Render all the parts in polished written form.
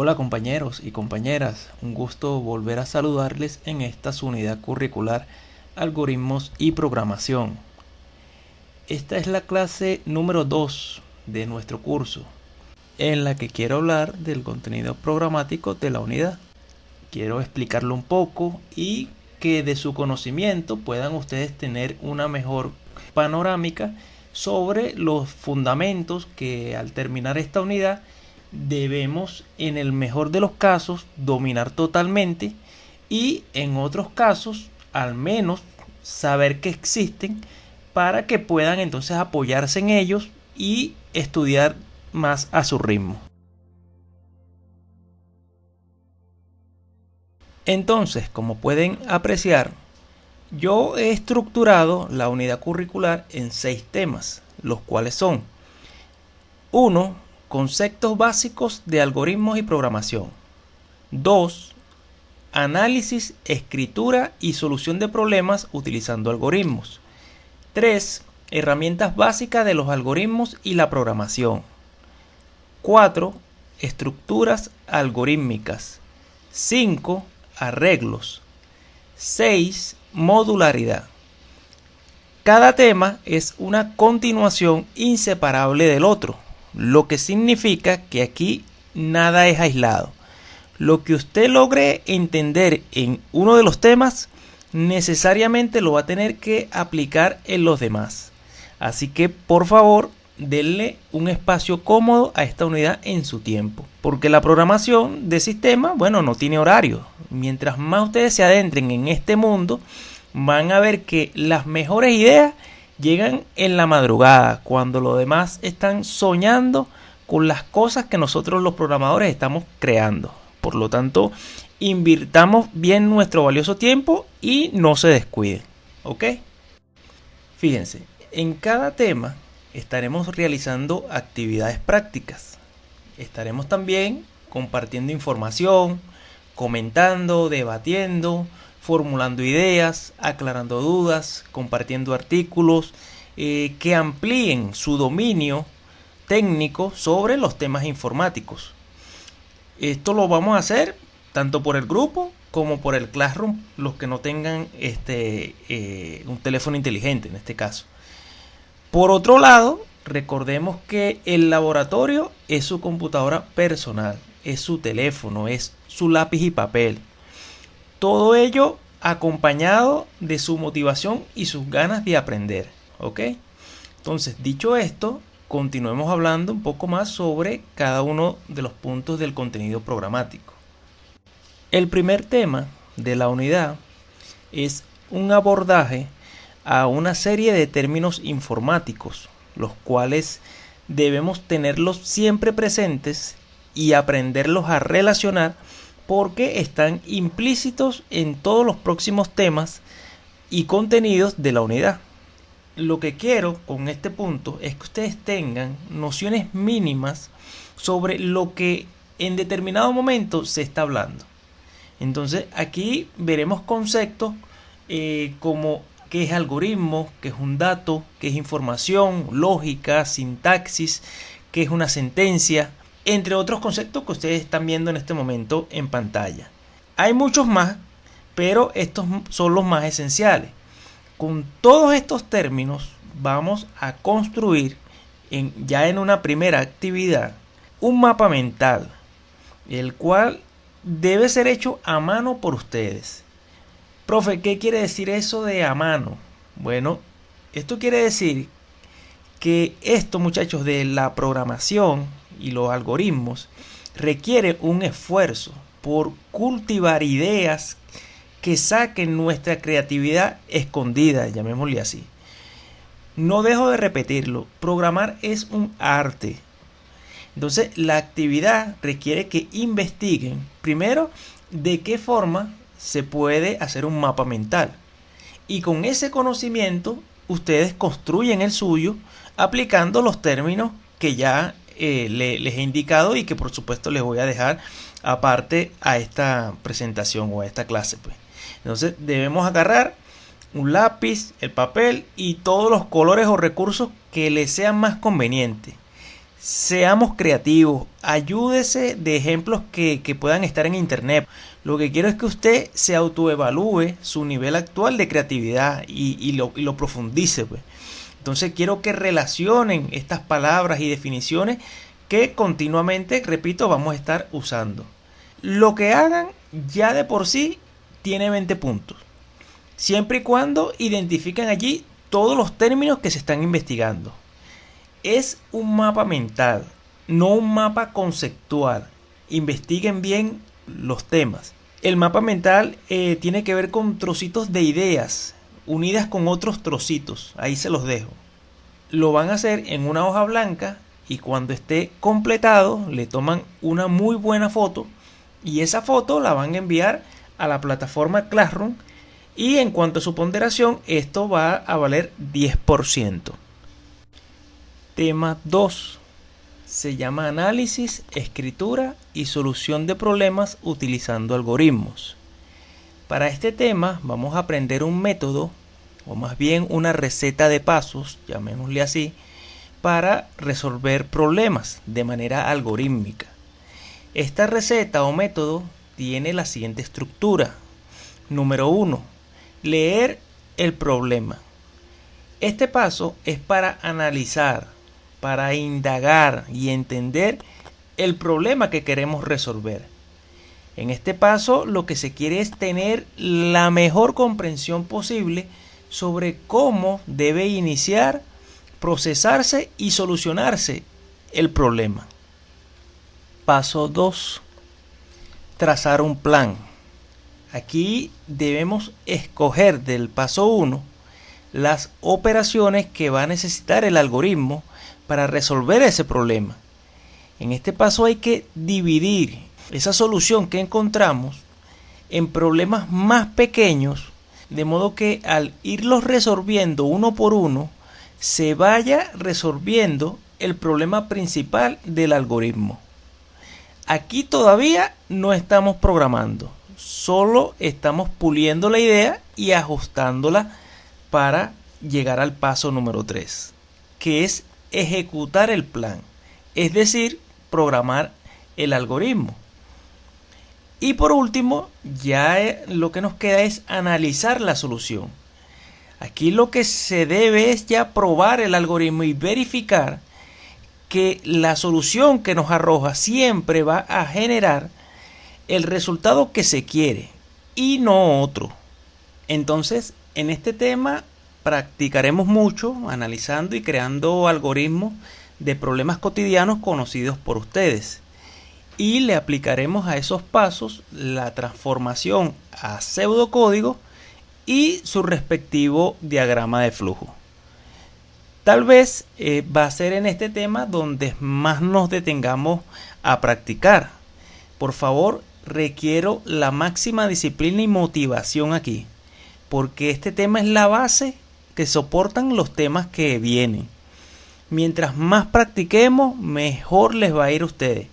Hola compañeros y compañeras, un gusto volver a saludarles en esta su unidad curricular Algoritmos y Programación. Esta es la clase número 2 de nuestro curso, en la que quiero hablar del contenido programático de la unidad. Quiero explicarlo un poco y que de su conocimiento puedan ustedes tener una mejor panorámica sobre los fundamentos que al terminar esta unidad debemos, en el mejor de los casos, dominar totalmente y en otros casos al menos saber que existen para que puedan entonces apoyarse en ellos y estudiar más a su ritmo. Entonces, como pueden apreciar, yo he estructurado la unidad curricular en 6 temas, los cuales son: 1. Conceptos básicos de algoritmos y programación. 2. Análisis, escritura y solución de problemas utilizando algoritmos. 3. Herramientas básicas de los algoritmos y la programación. 4. Estructuras algorítmicas. 5. Arreglos. 6. Modularidad. Cada tema es una continuación inseparable del otro, lo que significa que aquí nada es aislado. Lo que usted logre entender en uno de los temas, necesariamente lo va a tener que aplicar en los demás. Así que, por favor, denle un espacio cómodo a esta unidad en su tiempo, porque la programación de sistemas, no tiene horario. Mientras más ustedes se adentren en este mundo, van a ver que las mejores ideas llegan en la madrugada, cuando los demás están soñando con las cosas que nosotros los programadores estamos creando. Por lo tanto, invirtamos bien nuestro valioso tiempo y no se descuiden, ¿ok? Fíjense, en cada tema estaremos realizando actividades prácticas. Estaremos también compartiendo información, comentando, debatiendo, formulando ideas, aclarando dudas, compartiendo artículos que amplíen su dominio técnico sobre los temas informáticos. Esto lo vamos a hacer tanto por el grupo como por el Classroom, los que no tengan un teléfono inteligente en este caso. Por otro lado, recordemos que el laboratorio es su computadora personal, es su teléfono, es su lápiz y papel. Todo ello acompañado de su motivación y sus ganas de aprender, ¿ok? Entonces, dicho esto, continuemos hablando un poco más sobre cada uno de los puntos del contenido programático. El primer tema de la unidad es un abordaje a una serie de términos informáticos, los cuales debemos tenerlos siempre presentes y aprenderlos a relacionar, porque están implícitos en todos los próximos temas y contenidos de la unidad. Lo que quiero con este punto es que ustedes tengan nociones mínimas sobre lo que en determinado momento se está hablando. Entonces aquí veremos conceptos como qué es algoritmo, qué es un dato, qué es información, lógica, sintaxis, qué es una sentencia, entre otros conceptos que ustedes están viendo en este momento en pantalla. Hay muchos más, pero estos son los más esenciales. Con todos estos términos vamos a construir ya en una primera actividad un mapa mental, el cual debe ser hecho a mano por ustedes. Profe, ¿qué quiere decir eso de a mano? Bueno, esto quiere decir que esto, muchachos, de la programación y los algoritmos requiere un esfuerzo por cultivar ideas que saquen nuestra creatividad escondida, llamémosle así. No dejo de repetirlo, programar es un arte. Entonces, la actividad requiere que investiguen primero de qué forma se puede hacer un mapa mental. Y con ese conocimiento, ustedes construyen el suyo aplicando los términos que ya les he indicado y que por supuesto les voy a dejar aparte a esta presentación o a esta clase, pues. Entonces debemos agarrar un lápiz, el papel y todos los colores o recursos que les sean más convenientes. Seamos creativos, ayúdese de ejemplos que puedan estar en internet. Lo que quiero es que usted se autoevalúe su nivel actual de creatividad y lo profundice, pues. Entonces quiero que relacionen estas palabras y definiciones que continuamente, repito, vamos a estar usando. Lo que hagan ya de por sí tiene 20 puntos, siempre y cuando identifiquen allí todos los términos que se están investigando. Es un mapa mental, no un mapa conceptual. Investiguen bien los temas. El mapa mental tiene que ver con trocitos de ideas unidas con otros trocitos. Ahí se los dejo. Lo van a hacer en una hoja blanca y cuando esté completado le toman una muy buena foto y esa foto la van a enviar a la plataforma Classroom y en cuanto a su ponderación esto va a valer 10%. Tema 2 se llama análisis, escritura y solución de problemas utilizando algoritmos. Para este tema vamos a aprender un método, o más bien una receta de pasos, llamémosle así, para resolver problemas de manera algorítmica. Esta receta o método tiene la siguiente estructura. Número 1. Leer el problema. Este paso es para analizar, para indagar y entender el problema que queremos resolver. En este paso lo que se quiere es tener la mejor comprensión posible sobre cómo debe iniciar, procesarse y solucionarse el problema. Paso 2. Trazar un plan. Aquí debemos escoger del paso 1 las operaciones que va a necesitar el algoritmo para resolver ese problema. En este paso hay que dividir esa solución que encontramos en problemas más pequeños, de modo que al irlos resolviendo uno por uno, se vaya resolviendo el problema principal del algoritmo. Aquí todavía no estamos programando, solo estamos puliendo la idea y ajustándola para llegar al paso número 3, que es ejecutar el plan, es decir, programar el algoritmo. Y por último, ya lo que nos queda es analizar la solución. Aquí lo que se debe es ya probar el algoritmo y verificar que la solución que nos arroja siempre va a generar el resultado que se quiere y no otro. Entonces, en este tema practicaremos mucho analizando y creando algoritmos de problemas cotidianos conocidos por ustedes. Y le aplicaremos a esos pasos la transformación a pseudocódigo y su respectivo diagrama de flujo. Tal vez va a ser en este tema donde más nos detengamos a practicar. Por favor, requiero la máxima disciplina y motivación aquí, porque este tema es la base que soportan los temas que vienen. Mientras más practiquemos, mejor les va a ir a ustedes.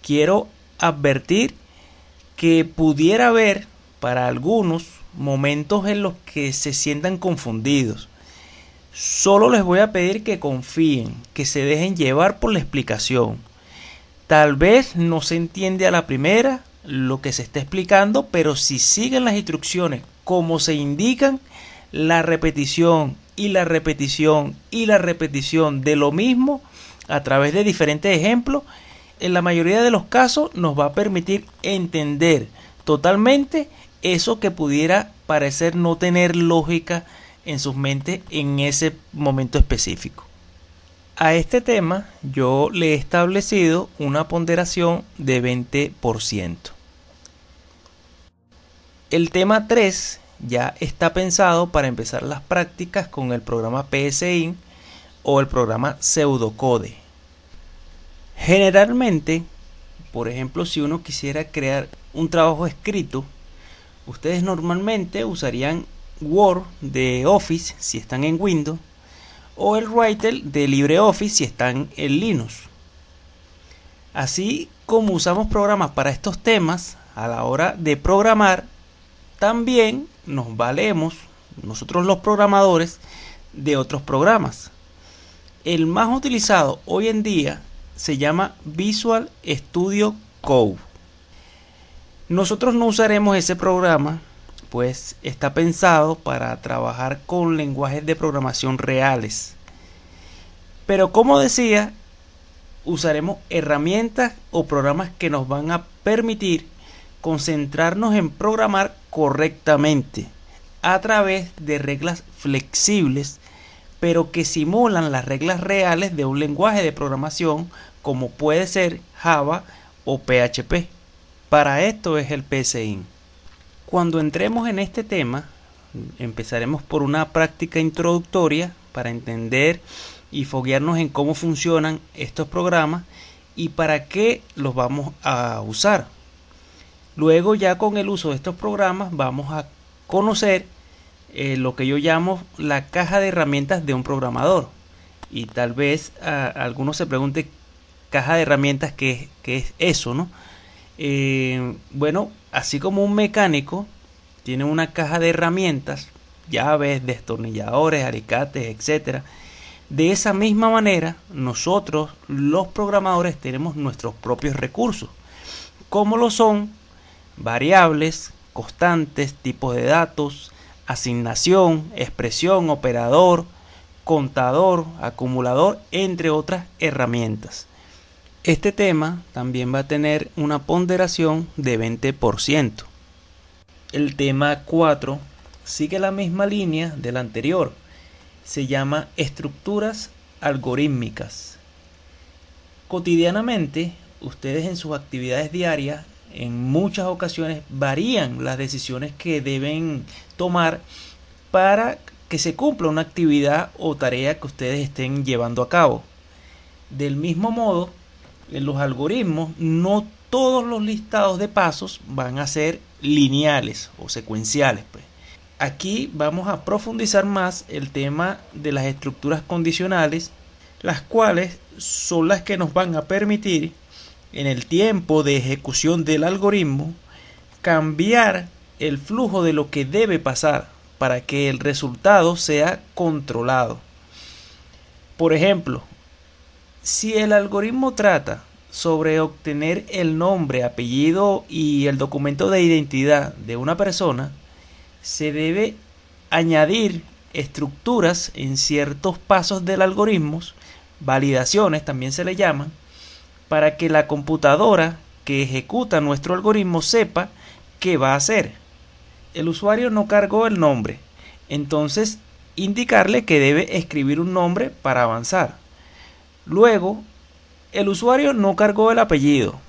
Quiero advertir que pudiera haber para algunos momentos en los que se sientan confundidos. Solo les voy a pedir que confíen, que se dejen llevar por la explicación. Tal vez no se entiende a la primera lo que se está explicando, pero si siguen las instrucciones como se indican, la repetición y la repetición y la repetición de lo mismo a través de diferentes ejemplos, en la mayoría de los casos nos va a permitir entender totalmente eso que pudiera parecer no tener lógica en sus mentes en ese momento específico. A este tema yo le he establecido una ponderación de 20%. El tema 3 ya está pensado para empezar las prácticas con el programa PSIN o el programa Pseudocode. Generalmente, por ejemplo, si uno quisiera crear un trabajo escrito, ustedes normalmente usarían Word de Office si están en Windows o el Writer de LibreOffice si están en Linux. Así como usamos programas para estos temas, a la hora de programar, también nos valemos, nosotros los programadores, de otros programas. El más utilizado hoy en día se llama Visual Studio Code. Nosotros no usaremos ese programa, pues está pensado para trabajar con lenguajes de programación reales. Pero como decía, usaremos herramientas o programas que nos van a permitir concentrarnos en programar correctamente a través de reglas flexibles, pero que simulan las reglas reales de un lenguaje de programación como puede ser Java o PHP. Para esto es el PSIN. Cuando entremos en este tema, empezaremos por una práctica introductoria para entender y foguearnos en cómo funcionan estos programas y para qué los vamos a usar. Luego, ya con el uso de estos programas, vamos a conocer lo que yo llamo la caja de herramientas de un programador. Y tal vez algunos se pregunten, caja de herramientas, ¿qué es eso, no? Bueno, así como un mecánico tiene una caja de herramientas, llaves, destornilladores, alicates, etcétera. De esa misma manera, nosotros, los programadores, tenemos nuestros propios recursos, como lo son variables, constantes, tipos de datos, asignación, expresión, operador, contador, acumulador, entre otras herramientas. Este tema también va a tener una ponderación de 20%. El tema 4 sigue la misma línea del anterior. Se llama estructuras algorítmicas. Cotidianamente, ustedes en sus actividades diarias, en muchas ocasiones varían las decisiones que deben tomar para que se cumpla una actividad o tarea que ustedes estén llevando a cabo. Del mismo modo, en los algoritmos, no todos los listados de pasos van a ser lineales o secuenciales, pues. Aquí vamos a profundizar más el tema de las estructuras condicionales, las cuales son las que nos van a permitir en el tiempo de ejecución del algoritmo cambiar el flujo de lo que debe pasar para que el resultado sea controlado. Por ejemplo, si el algoritmo trata sobre obtener el nombre, apellido y el documento de identidad de una persona, se debe añadir estructuras en ciertos pasos del algoritmo, validaciones también se le llaman, para que la computadora que ejecuta nuestro algoritmo sepa qué va a hacer. El usuario no cargó el nombre, entonces indicarle que debe escribir un nombre para avanzar. Luego, el usuario no cargó el apellido,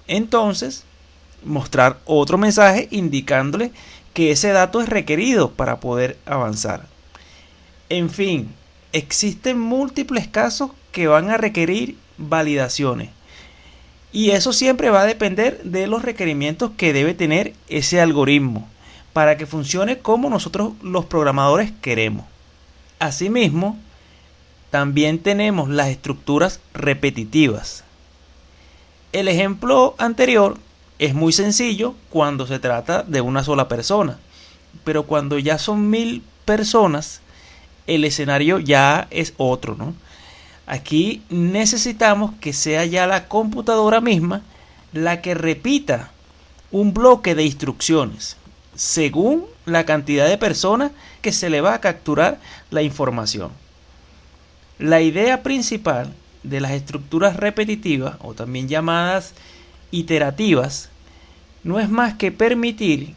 entonces mostrar otro mensaje indicándole que ese dato es requerido para poder avanzar. En fin, existen múltiples casos que van a requerir validaciones. Y eso siempre va a depender de los requerimientos que debe tener ese algoritmo para que funcione como nosotros los programadores queremos. Asimismo, también tenemos las estructuras repetitivas. El ejemplo anterior es muy sencillo cuando se trata de una sola persona, pero cuando ya son 1000 personas, el escenario ya es otro, ¿no? Aquí necesitamos que sea ya la computadora misma la que repita un bloque de instrucciones según la cantidad de personas que se le va a capturar la información. La idea principal de las estructuras repetitivas, o también llamadas iterativas, no es más que permitir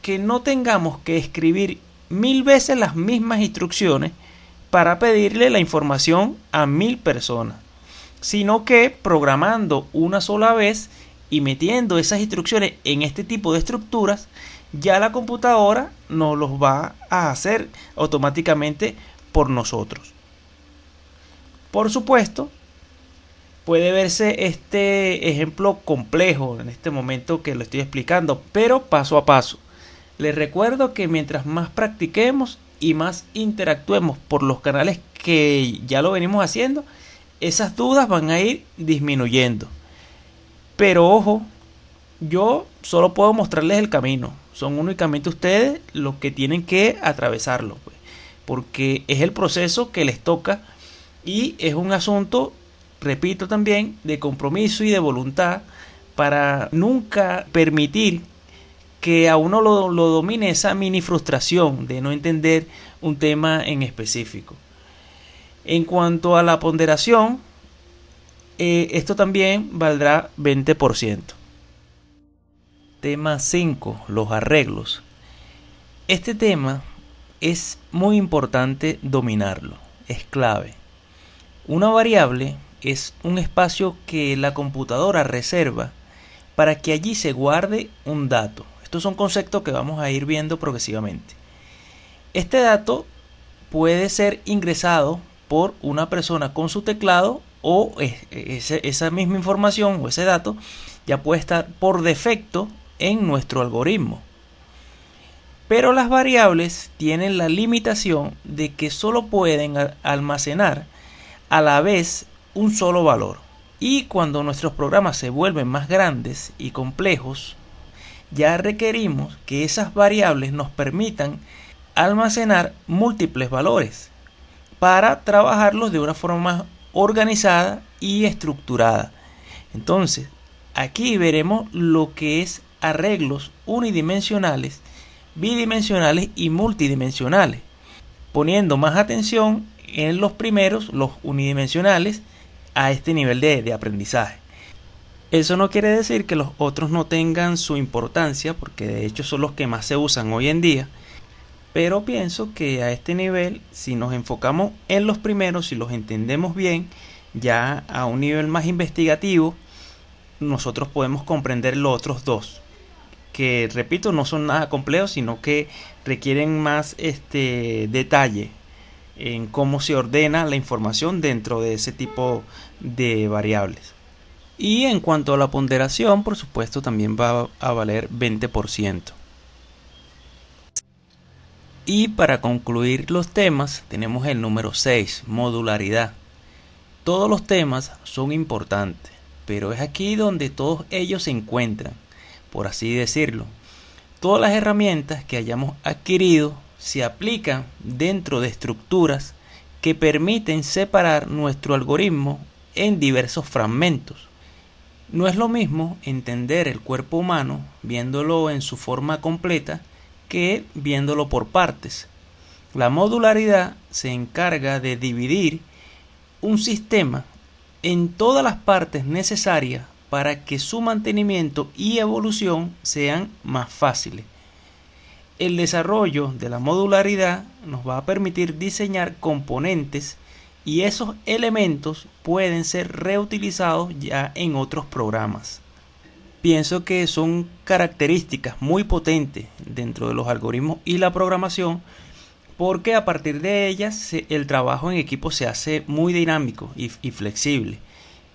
que no tengamos que escribir 1000 veces las mismas instrucciones para pedirle la información a 1000 personas, sino que programando una sola vez y metiendo esas instrucciones en este tipo de estructuras, ya la computadora nos los va a hacer automáticamente por nosotros. Por supuesto, puede verse este ejemplo complejo en este momento que lo estoy explicando, pero paso a paso. Les recuerdo que mientras más practiquemos y más interactuemos por los canales que ya lo venimos haciendo, esas dudas van a ir disminuyendo. Pero ojo, yo solo puedo mostrarles el camino. Son únicamente ustedes los que tienen que atravesarlo, pues, porque es el proceso que les toca y es un asunto repito también, de compromiso y de voluntad para nunca permitir que a uno lo domine esa mini frustración de no entender un tema en específico. En cuanto a la ponderación, esto también valdrá 20%. Tema 5, los arreglos. Este tema es muy importante dominarlo, es clave. Una variable es un espacio que la computadora reserva para que allí se guarde un dato. Estos son conceptos que vamos a ir viendo progresivamente. Este dato puede ser ingresado por una persona con su teclado o esa misma información o ese dato ya puede estar por defecto en nuestro algoritmo. Pero las variables tienen la limitación de que solo pueden almacenar a la vez un solo valor. Y cuando nuestros programas se vuelven más grandes y complejos, ya requerimos que esas variables nos permitan almacenar múltiples valores para trabajarlos de una forma más organizada y estructurada. Entonces, aquí veremos lo que es arreglos unidimensionales, bidimensionales y multidimensionales, poniendo más atención en los primeros, los unidimensionales, a este nivel de aprendizaje. Eso no quiere decir que los otros no tengan su importancia, porque de hecho son los que más se usan hoy en día, pero pienso que a este nivel, si nos enfocamos en los primeros, si los entendemos bien, ya a un nivel más investigativo, nosotros podemos comprender los otros dos, que repito, no son nada complejos, sino que requieren más detalle en cómo se ordena la información dentro de ese tipo de variables. Y en cuanto a la ponderación, por supuesto, también va a valer 20%. Y para concluir los temas, tenemos el número 6, modularidad. Todos los temas son importantes, pero es aquí donde todos ellos se encuentran, por así decirlo. Todas las herramientas que hayamos adquirido se aplican dentro de estructuras que permiten separar nuestro algoritmo en diversos fragmentos. No es lo mismo entender el cuerpo humano viéndolo en su forma completa que viéndolo por partes. La modularidad se encarga de dividir un sistema en todas las partes necesarias para que su mantenimiento y evolución sean más fáciles. El desarrollo de la modularidad nos va a permitir diseñar componentes y esos elementos pueden ser reutilizados ya en otros programas. Pienso que son características muy potentes dentro de los algoritmos y la programación, porque a partir de ellas el trabajo en equipo se hace muy dinámico y flexible,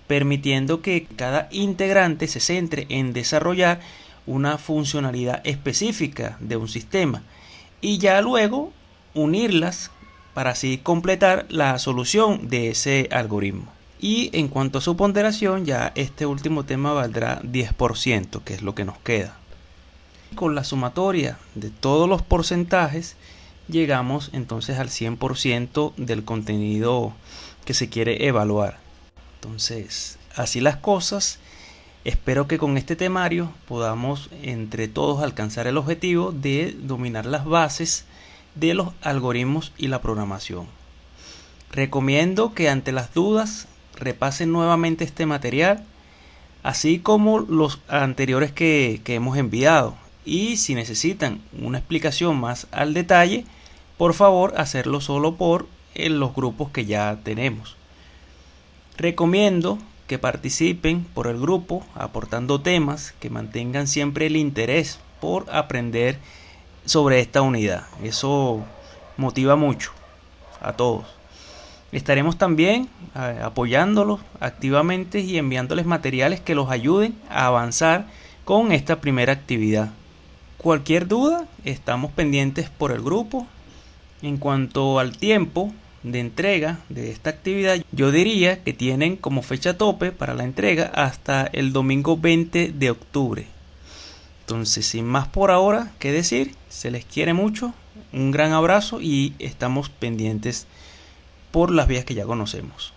permitiendo que cada integrante se centre en desarrollar una funcionalidad específica de un sistema y ya luego unirlas para así completar la solución de ese algoritmo. Y en cuanto a su ponderación, ya este último tema valdrá 10%, que es lo que nos queda. Con la sumatoria de todos los porcentajes, llegamos entonces al 100% del contenido que se quiere evaluar. Entonces, así las cosas. Espero que con este temario podamos entre todos alcanzar el objetivo de dominar las bases de los algoritmos y la programación. Recomiendo que ante las dudas repasen nuevamente este material, así como los anteriores que hemos enviado, y si necesitan una explicación más al detalle, por favor hacerlo solo por los grupos que ya tenemos. Recomiendo que participen por el grupo aportando temas que mantengan siempre el interés por aprender sobre esta unidad. Eso motiva mucho a todos. Estaremos también apoyándolos activamente y enviándoles materiales que los ayuden a avanzar con esta primera actividad. Cualquier duda, estamos pendientes por el grupo. En cuanto al tiempo de entrega de esta actividad, yo diría que tienen como fecha tope para la entrega hasta el domingo 20 de octubre. Entonces, sin más por ahora que decir, se les quiere mucho, un gran abrazo y estamos pendientes por las vías que ya conocemos.